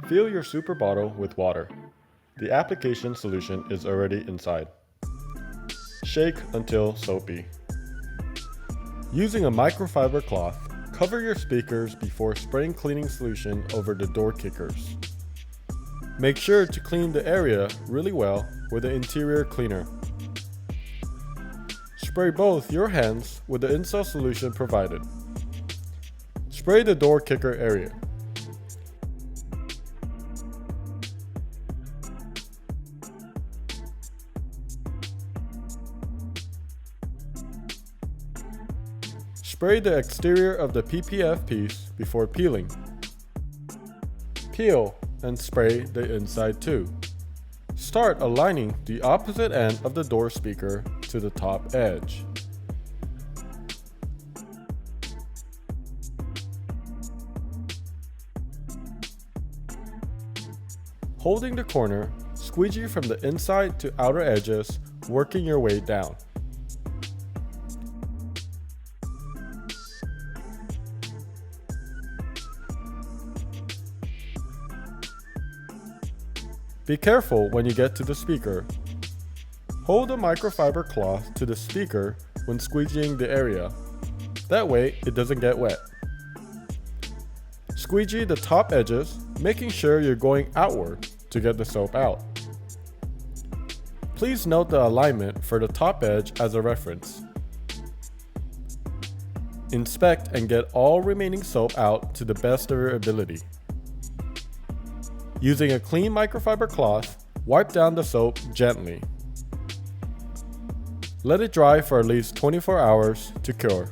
Fill your super bottle with water. The application solution is already inside. Shake until soapy. Using a microfiber cloth, cover your speakers before spraying cleaning solution over the door kickers. Make sure to clean the area really well with the interior cleaner. Spray both your hands with the install solution provided. Spray the door kicker area. Spray the exterior of the PPF piece before peeling. Peel and spray the inside too. Start aligning the opposite end of the door speaker to the top edge. Holding the corner, squeegee from the inside to outer edges, working your way down. Be careful when you get to the speaker. Hold the microfiber cloth to the speaker when squeegeeing the area. That way it doesn't get wet. Squeegee the top edges, making sure you're going outward to get the soap out. Please note the alignment for the top edge as a reference. Inspect and get all remaining soap out to the best of your ability. Using a clean microfiber cloth, wipe down the soap gently. Let it dry for at least 24 hours to cure.